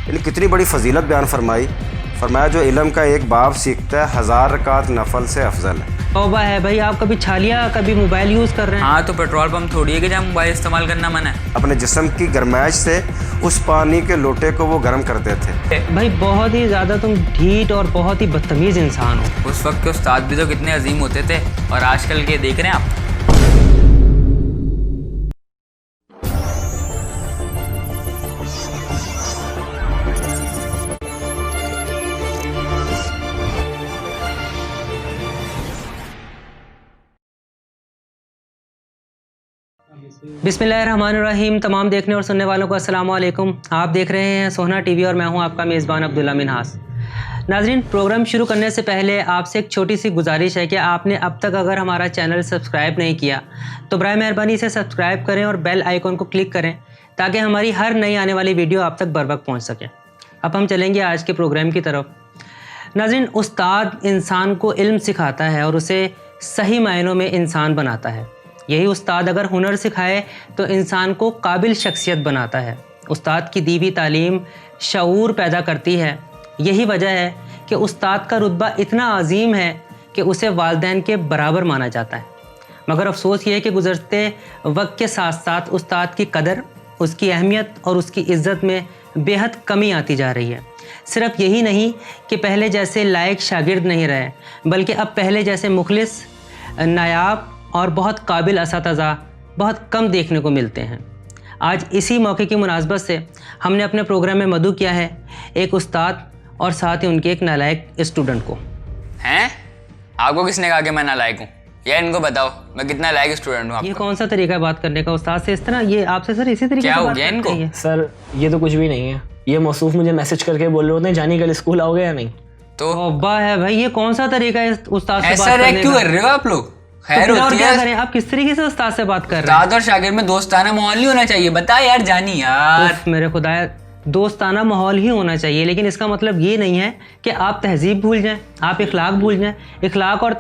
یعنی کتنی بڑی فضیلت بیان فرمائی. فرمایا جو علم کا ایک باب سیکھتا ہے 1000 رکعت نفل سے افضل ہے. توبہ ہے بھائی, آپ کبھی چھالیا کبھی موبائل یوز کر رہے ہیں؟ ہاں تو پیٹرول پمپ تھوڑی ہے کہ جہاں موبائل استعمال کرنا منع ہے. اپنے جسم کی گرمائش سے اس پانی کے لوٹے کو وہ گرم کرتے تھے. بھائی بہت ہی زیادہ تم ڈھیٹ اور بہت ہی بدتمیز انسان ہو. اس وقت کے استاد بھی تو کتنے عظیم ہوتے تھے, اور آج کل کے دیکھ رہے ہیں آپ. بسم اللہ الرحمن الرحیم. تمام دیکھنے اور سننے والوں کو السلام علیکم. آپ دیکھ رہے ہیں سوہنا ٹی وی اور میں ہوں آپ کا میزبان عبداللہ منہاس. ناظرین, پروگرام شروع کرنے سے پہلے آپ سے ایک چھوٹی سی گزارش ہے کہ آپ نے اب تک اگر ہمارا چینل سبسکرائب نہیں کیا تو برائے مہربانی سے سبسکرائب کریں اور بیل آئیکن کو کلک کریں تاکہ ہماری ہر نئی آنے والی ویڈیو آپ تک بر وقت پہنچ سکے. اب ہم چلیں گے آج کے پروگرام کی طرف. ناظرین, استاد انسان کو علم سکھاتا ہے اور اسے صحیح معنوں میں انسان بناتا ہے. یہی استاد اگر ہنر سکھائے تو انسان کو قابل شخصیت بناتا ہے. استاد کی دی ہوئی تعلیم شعور پیدا کرتی ہے. یہی وجہ ہے کہ استاد کا رتبہ اتنا عظیم ہے کہ اسے والدین کے برابر مانا جاتا ہے. مگر افسوس یہ ہے کہ گزرتے وقت کے ساتھ ساتھ استاد کی قدر, اس کی اہمیت اور اس کی عزت میں بے حد کمی آتی جا رہی ہے. صرف یہی نہیں کہ پہلے جیسے لائق شاگرد نہیں رہے, بلکہ اب پہلے جیسے مخلص, نایاب اور بہت قابل اساتذہ بہت کم دیکھنے کو ملتے ہیں. آج اسی موقع کی مناسبت سے ہم نے اپنے پروگرام میں مدعو کیا ہے ایک استاد اور ساتھ ہی ان کے ایک نالائق اسٹوڈنٹ کو. ہیں, آپ کو کس نے کہا کہ میں نالائق ہوں؟ یا ان کو بتاؤ میں کتنا لائق اسٹوڈنٹ ہوں. یہ کون سا طریقہ ہے بات کرنے کا استاد سے اس طرح؟ یہ آپ سے سر اسی طریقے کیا سے ہو بات گیا ان کو؟ کرنی ہے؟ سر یہ تو کچھ بھی نہیں ہے. یہ موصوف مجھے میسج کر کے بول رہے ہوتے ہیں جانی کل اسکول آؤ گے یا نہیں. تو توبہ ہے بھائی, یہ کون سا طریقہ ہے استاد سے ایسا بات کرنے ریئیکٹ کیوں کا؟ کر رہے ہو آپ لوگ؟ تو خیر پھر اور ہوتی کیا ہے. کریں, آپ کس طریقے سے استاد سے بات کر رہے ہیں؟ استاد اور شاگرد میں دوستانہ ماحول نہیں ہونا چاہیے. بتا یار جانی یار. اف میرے خدایا, دوستانہ ماحول ہی ہونا چاہیے, لیکن اس کا مطلب یہ نہیں ہے کہ آپ تہذیب بھول جائیں, آپ اخلاق بھول جائیں. اخلاق اور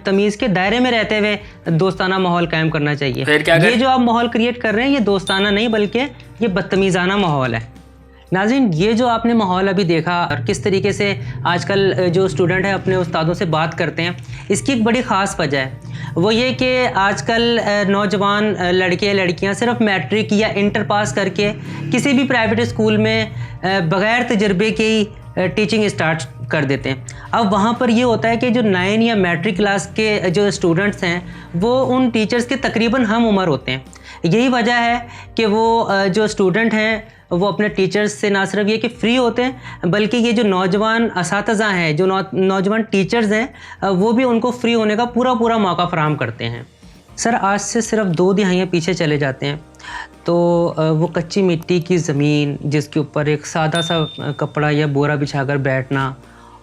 تمیز کے دائرے میں رہتے ہوئے دوستانہ ماحول قائم کرنا چاہیے. پھر کیا یہ جو آپ ماحول کریٹ کر رہے ہیں یہ دوستانہ نہیں بلکہ یہ بدتمیزانہ ماحول ہے. ناظرین, یہ جو آپ نے ماحول ابھی دیکھا اور کس طریقے سے آج کل جو اسٹوڈنٹ ہیں اپنے استادوں سے بات کرتے ہیں, اس کی ایک بڑی خاص وجہ ہے. وہ یہ کہ آج کل نوجوان لڑکے لڑکیاں صرف میٹرک یا انٹر پاس کر کے کسی بھی پرائیویٹ اسکول میں بغیر تجربے کے ہی ٹیچنگ اسٹارٹ کر دیتے ہیں. اب وہاں پر یہ ہوتا ہے کہ جو 9 یا میٹرک کلاس کے جو اسٹوڈنٹس ہیں وہ ان ٹیچرز کے تقریباً ہم عمر ہوتے ہیں. یہی وجہ ہے کہ وہ جو اسٹوڈنٹ ہیں وہ اپنے ٹیچرز سے نہ صرف یہ کہ فری ہوتے ہیں بلکہ یہ جو نوجوان اساتذہ ہیں, جو نوجوان ٹیچرز ہیں, وہ بھی ان کو فری ہونے کا پورا موقع فراہم کرتے ہیں. سر آج سے صرف 2 دہائیاں پیچھے چلے جاتے ہیں تو وہ کچی مٹی کی زمین جس کے اوپر ایک سادہ سا کپڑا یا بورا بچھا کر بیٹھنا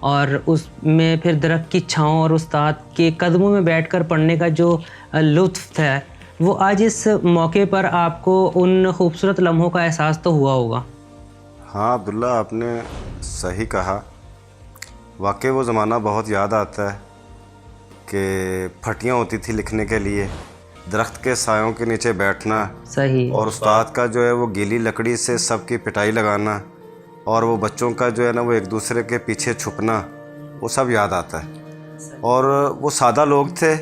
اور اس میں پھر درخت کی چھاؤں اور استاد کے قدموں میں بیٹھ کر پڑھنے کا جو لطف ہے, وہ آج اس موقع پر آپ کو ان خوبصورت لمحوں کا احساس تو ہوا ہوگا. ہاں عبداللہ, آپ نے صحیح کہا. واقعی وہ زمانہ بہت یاد آتا ہے کہ پھٹیاں ہوتی تھی لکھنے کے لیے, درخت کے سایوں کے نیچے بیٹھنا, صحیح, اور استاد کا جو ہے وہ گیلی لکڑی سے سب کی پٹائی لگانا, اور وہ بچوں کا جو ہے نا وہ ایک دوسرے کے پیچھے چھپنا, وہ سب یاد آتا ہے. اور وہ سادہ لوگ تھے,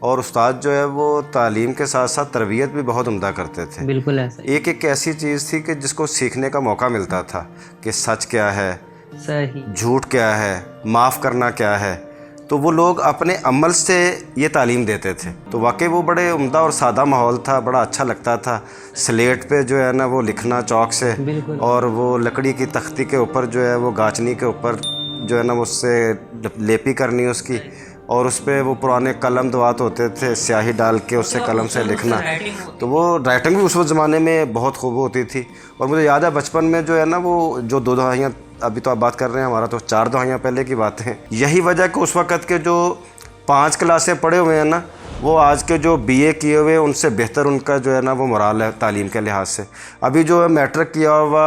اور استاد جو ہے وہ تعلیم کے ساتھ ساتھ تربیت بھی بہت عمدہ کرتے تھے. بالکل ایسا. ایک ایسی چیز تھی کہ جس کو سیکھنے کا موقع ملتا تھا کہ سچ کیا ہے, صحیح, جھوٹ کیا ہے, معاف کرنا کیا ہے. تو وہ لوگ اپنے عمل سے یہ تعلیم دیتے تھے. تو واقعی وہ بڑے عمدہ اور سادہ ماحول تھا, بڑا اچھا لگتا تھا. سلیٹ پہ جو ہے نا وہ لکھنا چاک سے, بالکل, اور وہ لکڑی کی تختی کے اوپر جو ہے وہ گاچنی کے اوپر جو ہے نا اس سے لیپی کرنی اس کی, اور اس پہ وہ پرانے قلم دوات ہوتے تھے, سیاہی ڈال کے اس سے قلم سے لکھنا. تو وہ رائٹنگ بھی اس وقت زمانے میں بہت خوب ہوتی تھی. اور مجھے یاد ہے بچپن میں جو ہے نا وہ جو 2 دہائیاں ابھی تو آپ بات کر رہے ہیں, ہمارا تو 4 دہائیاں پہلے کی باتیں ہیں. یہی وجہ کہ اس وقت کے جو 5 کلاسیں پڑھے ہوئے ہیں نا وہ آج کے جو BA کیے ہوئے ان سے بہتر ان کا جو ہے نا وہ مورال ہے تعلیم کے لحاظ سے. ابھی جو ہے میٹرک کیا ہوا,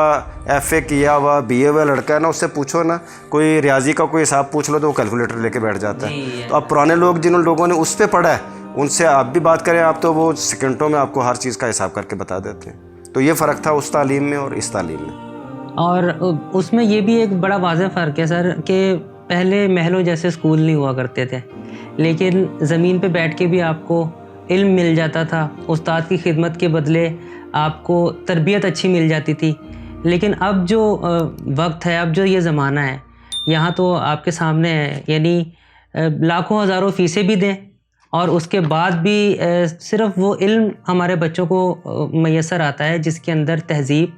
FA کیا ہوا, BA ہوا لڑکا ہے نا, اس سے پوچھو نا کوئی ریاضی کا کوئی حساب پوچھ لو تو وہ کیلکولیٹر لے کے بیٹھ جاتا ہے. تو اب پرانے لوگ جن لوگوں نے اس پہ پڑھا ہے ان سے آپ بھی بات کریں آپ تو وہ سیکنڈوں میں آپ کو ہر چیز کا حساب کر کے بتا دیتے ہیں. تو یہ فرق تھا اس تعلیم میں اور اس تعلیم میں. اور اس میں یہ بھی ایک بڑا واضح فرق ہے سر کہ پہلے محلوں جیسے اسکول نہیں ہوا کرتے تھے، لیکن زمین پہ بیٹھ کے بھی آپ کو علم مل جاتا تھا، استاد کی خدمت کے بدلے آپ کو تربیت اچھی مل جاتی تھی. لیکن اب جو وقت ہے، اب جو یہ زمانہ ہے، یہاں تو آپ کے سامنے ہے، یعنی لاکھوں ہزاروں فیسیں بھی دیں اور اس کے بعد بھی صرف وہ علم ہمارے بچوں کو میسر آتا ہے جس کے اندر تہذیب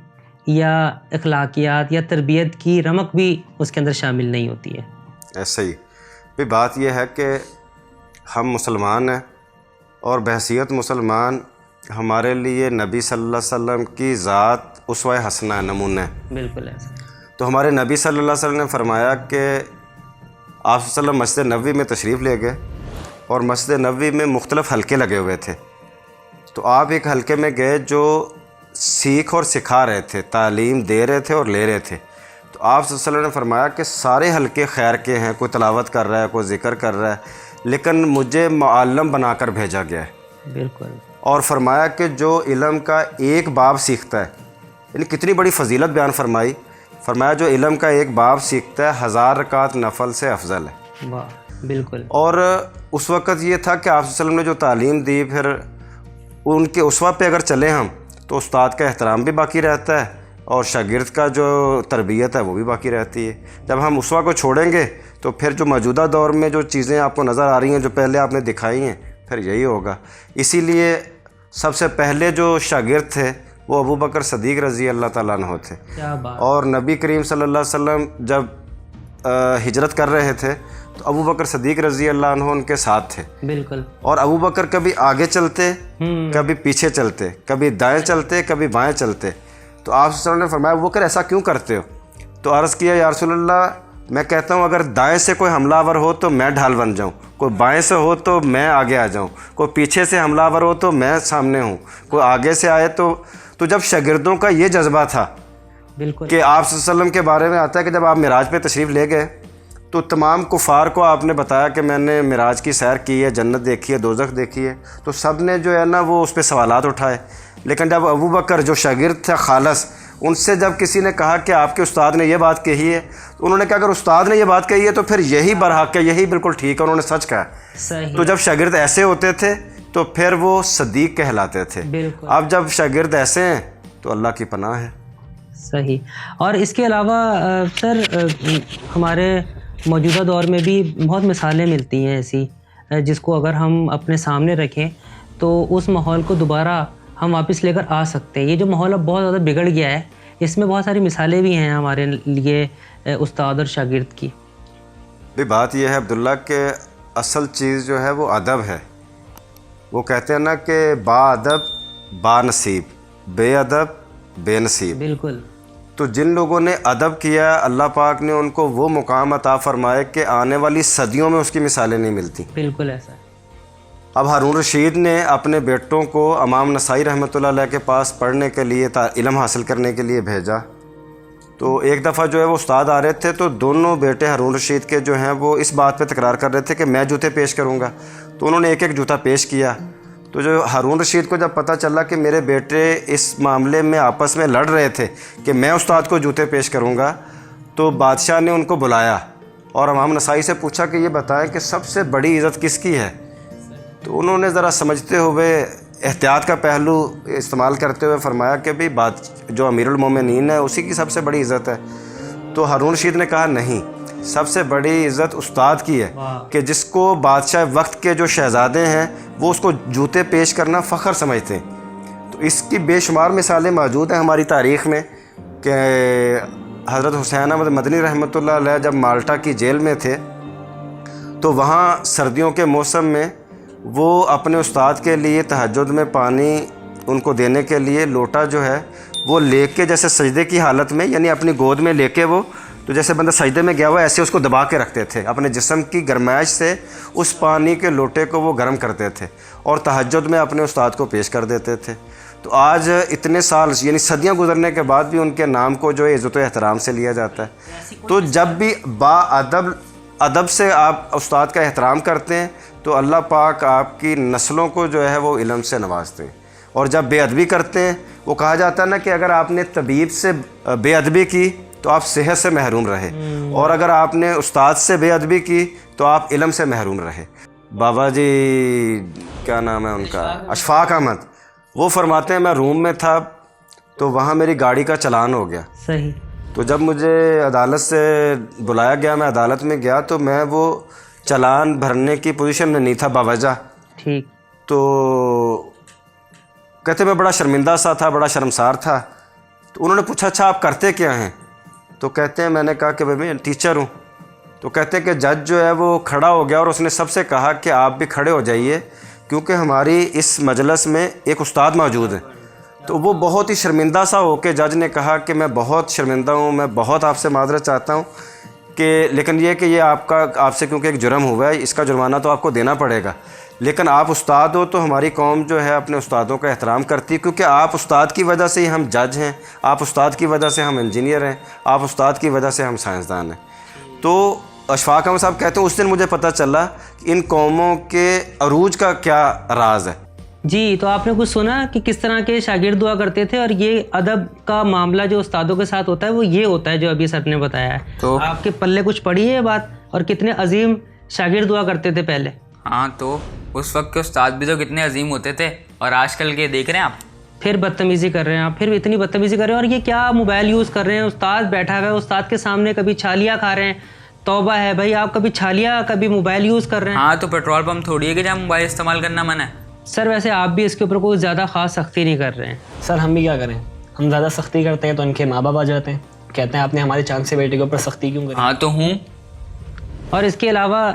یا اخلاقیات یا تربیت کی رمق بھی اس کے اندر شامل نہیں ہوتی ہے. ایسے ہی بھی بات یہ ہے کہ ہم مسلمان ہیں اور بحیثیت مسلمان ہمارے لیے نبی صلی اللہ علیہ وسلم کی ذات اسوہ حسنہ ہے، نمونہ ہے. بالکل ایسا. تو ہمارے نبی صلی اللہ علیہ وسلم نے فرمایا کہ آپ صلی اللہ علیہ وسلم مسجد نبوی میں تشریف لے گئے اور مسجد نبوی میں مختلف حلقے لگے ہوئے تھے. تو آپ ایک حلقے میں گئے جو سیکھ اور سکھا رہے تھے، تعلیم دے رہے تھے اور لے رہے تھے. تو آپ صلی اللہ علیہ وسلم نے فرمایا کہ سارے حلقے خیر کے ہیں، کوئی تلاوت کر رہا ہے، کوئی ذکر کر رہا ہے، لیکن مجھے معلم بنا کر بھیجا گیا ہے. بالکل. اور فرمایا کہ جو علم کا ایک باب سیکھتا ہے، یعنی کتنی بڑی فضیلت بیان فرمائی. فرمایا جو علم کا ایک باب سیکھتا ہے 1000 رکعت نفل سے افضل ہے. واہ. بالکل. اور اس وقت یہ تھا کہ آپ صلی اللہ علیہ وسلم نے جو تعلیم دی، پھر ان کے اسوہ پہ اگر چلیں ہم تو استاد کا احترام بھی باقی رہتا ہے اور شاگرد کا جو تربیت ہے وہ بھی باقی رہتی ہے. جب ہم اسوہ کو چھوڑیں گے تو پھر جو موجودہ دور میں جو چیزیں آپ کو نظر آ رہی ہیں، جو پہلے آپ نے دکھائی ہیں، پھر یہی ہوگا. اسی لیے سب سے پہلے جو شاگرد تھے وہ ابو بکر صدیق رضی اللہ تعالیٰ عنہ تھے. کیا بات. اور نبی کریم صلی اللہ علیہ وسلم جب ہجرت کر رہے تھے تو ابو بکر صدیق رضی اللہ عنہ ان کے ساتھ تھے. بالکل. اور ابو بکر کبھی آگے چلتے، کبھی پیچھے چلتے، کبھی دائیں چلتے، کبھی بائیں چلتے. تو آپ صلی اللہ علیہ وسلم نے فرمایا ابو بکر ایسا کیوں کرتے ہو؟ تو عرض کیا یا رسول اللہ میں کہتا ہوں اگر دائیں سے کوئی حملہ آور ہو تو میں ڈھال بن جاؤں، کوئی بائیں سے ہو تو میں آگے آ جاؤں، کوئی پیچھے سے حملہ آور ہو تو میں سامنے ہوں، کوئی آگے سے آئے تو جب شاگردوں کا یہ جذبہ تھا بالکل کہ آپ صلی اللہ علیہ وسلم کے بارے میں آتا ہے کہ جب آپ معراج پہ تشریف لے گئے تو تمام کفار کو آپ نے بتایا کہ میں نے معراج کی سیر کی ہے، جنت دیکھی ہے، دوزخ دیکھی ہے. تو سب نے جو ہے نا وہ اس پہ سوالات اٹھائے. لیکن جب ابو بکر جو شاگرد تھا خالص، ان سے جب کسی نے کہا کہ آپ کے استاد نے یہ بات کہی ہے، تو انہوں نے کہا اگر استاد نے یہ بات کہی ہے تو پھر یہی برحق ہے، یہی بالکل ٹھیک ہے، انہوں نے سچ کہا. صحیح. تو جب شاگرد ایسے ہوتے تھے تو پھر وہ صدیق کہلاتے تھے. بالکل. اب جب شاگرد ایسے ہیں تو اللہ کی پناہ ہے. صحیح. اور اس کے علاوہ سر ہمارے موجودہ دور میں بھی بہت مثالیں ملتی ہیں ایسی جس کو اگر ہم اپنے سامنے رکھیں تو اس ماحول کو دوبارہ ہم واپس لے کر آ سکتے ہیں. یہ جو ماحول اب بہت زیادہ بگڑ گیا ہے، اس میں بہت ساری مثالیں بھی ہیں ہمارے لیے استاد اور شاگرد کی. بھی بات یہ ہے عبداللہ کہ اصل چیز جو ہے وہ ادب ہے. وہ کہتے ہیں نا کہ با ادب با نصیب، بے ادب بے نصیب. بالکل. تو جن لوگوں نے ادب کیا اللہ پاک نے ان کو وہ مقام عطا فرمائے کہ آنے والی صدیوں میں اس کی مثالیں نہیں ملتی. بالکل ایسا ہے. اب ہارون رشید نے اپنے بیٹوں کو امام نسائی رحمۃ اللہ علیہ کے پاس پڑھنے کے لیے علم حاصل کرنے کے لیے بھیجا. تو ایک دفعہ جو ہے وہ استاد آ رہے تھے تو دونوں بیٹے ہارون رشید کے جو ہیں وہ اس بات پہ تکرار کر رہے تھے کہ میں جوتے پیش کروں گا. تو انہوں نے ایک ایک جوتا پیش کیا. تو جو ہارون رشید کو جب پتہ چلا کہ میرے بیٹے اس معاملے میں آپس میں لڑ رہے تھے کہ میں استاد کو جوتے پیش کروں گا، تو بادشاہ نے ان کو بلایا اور امام نسائی سے پوچھا کہ یہ بتائیں کہ سب سے بڑی عزت کس کی ہے. تو انہوں نے ذرا سمجھتے ہوئے احتیاط کا پہلو استعمال کرتے ہوئے فرمایا کہ بھئی بات جو امیر المومنین ہے اسی کی سب سے بڑی عزت ہے. تو ہارون رشید نے کہا نہیں، سب سے بڑی عزت استاد کی ہے کہ جس کو بادشاہ وقت کے جو شہزادے ہیں وہ اس کو جوتے پیش کرنا فخر سمجھتے ہیں. تو اس کی بے شمار مثالیں موجود ہیں ہماری تاریخ میں کہ حضرت حسین احمد مدنی رحمۃ اللہ علیہ جب مالٹا کی جیل میں تھے تو وہاں سردیوں کے موسم میں وہ اپنے استاد کے لیے تہجد میں پانی ان کو دینے کے لیے لوٹا جو ہے وہ لے کے جیسے سجدے کی حالت میں، یعنی اپنی گود میں لے کے وہ تو جیسے بندہ سجدے میں گیا ہوا ایسے اس کو دبا کے رکھتے تھے. اپنے جسم کی گرمائش سے اس پانی کے لوٹے کو وہ گرم کرتے تھے اور تہجد میں اپنے استاد کو پیش کر دیتے تھے. تو آج اتنے سال یعنی صدیاں گزرنے کے بعد بھی ان کے نام کو جو ہے عزت و احترام سے لیا جاتا ہے. تو جب بھی با ادب سے آپ استاد کا احترام کرتے ہیں تو اللہ پاک آپ کی نسلوں کو جو ہے وہ علم سے نوازتے ہیں. اور جب بے ادبی کرتے ہیں، وہ کہا جاتا ہے نا کہ اگر آپ نے طبیب سے بے ادبی کی تو آپ صحت سے محروم رہے، اور اگر آپ نے استاد سے بے ادبی کی تو آپ علم سے محروم رہے۔ بابا جی کیا نام ہے ان کا، اشفاق احمد، وہ فرماتے ہیں میں روم میں تھا تو وہاں میری گاڑی کا چلان ہو گیا، صحیح۔ تو جب مجھے عدالت سے بلایا گیا، میں عدالت میں گیا تو میں وہ چلان بھرنے کی پوزیشن میں نہیں تھا باوجہ۔ ٹھیک۔ تو کہتے میں بڑا شرمندہ سا تھا، بڑا شرمسار تھا۔ تو انہوں نے پوچھا اچھا آپ کرتے کیا ہیں؟ تو کہتے ہیں میں نے کہا کہ میں ٹیچر ہوں۔ تو کہتے ہیں کہ جج جو ہے وہ کھڑا ہو گیا اور اس نے سب سے کہا کہ آپ بھی کھڑے ہو جائیے کیونکہ ہماری اس مجلس میں ایک استاد موجود ہے۔ تو وہ بہت ہی شرمندہ سا ہو کے جج نے کہا کہ میں بہت شرمندہ ہوں، میں بہت آپ سے معذرت چاہتا ہوں کہ لیکن یہ کہ یہ آپ سے کیونکہ ایک جرم ہوا ہے، اس کا جرمانہ تو آپ کو دینا پڑے گا، لیکن آپ استاد ہو تو ہماری قوم جو ہے اپنے استادوں کا احترام کرتی ہے، کیونکہ آپ استاد کی وجہ سے ہی ہم جج ہیں، آپ استاد کی وجہ سے ہم انجینئر ہیں، آپ استاد کی وجہ سے ہم سائنسدان ہیں۔ تو اشفاق احمد صاحب کہتے ہیں اس دن مجھے پتہ چلا کہ ان قوموں کے عروج کا کیا راز ہے۔ جی، تو آپ نے کچھ سنا کہ کس طرح کے شاگرد ہوا کرتے تھے، اور یہ ادب کا معاملہ جو استادوں کے ساتھ ہوتا ہے وہ یہ ہوتا ہے جو ابھی سر نے بتایا ہے۔ تو آپ کے پلے کچھ پڑی ہے یہ بات، اور کتنے عظیم شاگرد ہوا کرتے تھے پہلے۔ ہاں، تو اس وقت کے استاد بھی تو کتنے عظیم ہوتے تھے، اور آج کل کے دیکھ رہے ہیں آپ، پھر بدتمیزی کر رہے ہیں آپ، پھر اتنی بدتمیزی کر رہے ہیں، اور یہ کیا موبائل یوز کر رہے ہیں، استاد بیٹھا ہوا ہے، استاد کے سامنے کبھی چھالیاں کھا رہے ہیں۔ توبہ ہے بھائی، آپ کبھی چھالیاں کبھی موبائل یوز کر رہے ہیں۔ ہاں تو پیٹرول پمپ تھوڑی ہے کہ جہاں موبائل استعمال کرنا منع ہے۔ سر ویسے آپ بھی اس کے اوپر کوئی زیادہ خاص سختی نہیں کر رہے ہیں۔ سر ہم بھی کیا کریں، ہم زیادہ سختی کرتے ہیں تو ان کے ماں باپ آ جاتے ہیں، کہتے ہیں آپ نے ہمارے چاند سے بیٹے کے اوپر سختی کیوں کری۔ ہاں تو ہوں۔ اور اس کے علاوہ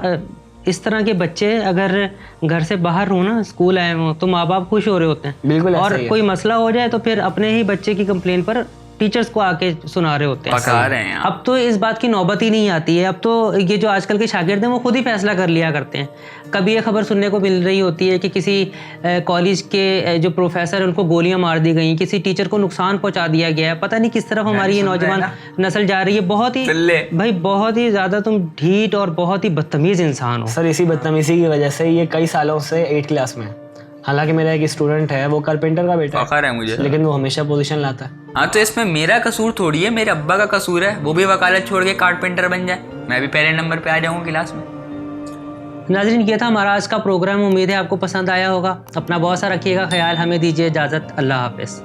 اس طرح کے بچے اگر گھر سے باہر ہوں نا، اسکول آئے ہوں، تو ماں باپ خوش ہو رہے ہوتے ہیں، بالکل اور ایسا ہی ہے۔ کوئی مسئلہ ہو جائے تو پھر اپنے ہی بچے کی کمپلین پر ٹیچرز کو آ کے سنا رہے ہوتے ہیں۔ پکا رہے ہیں آپ۔ اب تو اس بات کی نوبت ہی نہیں آتی ہے، اب تو یہ جو آج کل کے شاگرد ہیں وہ خود ہی فیصلہ کر لیا کرتے ہیں۔ کبھی یہ خبر سننے کو مل رہی ہوتی ہے کہ کسی کالج کے جو پروفیسر ہیں ان کو گولیاں مار دی گئیں، کسی ٹیچر کو نقصان پہنچا دیا گیا ہے، پتہ نہیں کس طرف ہماری یہ نوجوان نسل جا رہی ہے۔ بہت ہی بھائی بہت ہی زیادہ تم ڈھیٹ اور بہت ہی بدتمیز انسان ہو۔ سر اسی بدتمیزی کی وجہ سے یہ کئی سالوں سے 8 کلاس میں ہے، حالانکہ میرا ایک اسٹوڈنٹ ہے وہ کارپینٹر کا بیٹا فخر ہے مجھے، لیکن وہ ہمیشہ پوزیشن لاتا ہے۔ ہاں تو اس میں میرا قصور تھوڑی ہے، میرے ابا کا قصور ہے، وہ بھی وکالت چھوڑ کے کارپینٹر بن جائے، میں بھی پہلے نمبر پہ آ جاؤں کلاس میں۔ ناظرین، یہ تھا ہمارا آج کا پروگرام، امید ہے آپ کو پسند آیا ہوگا۔ اپنا بہت سا رکھیے گا خیال، ہمیں دیجیے اجازت، اللہ حافظ۔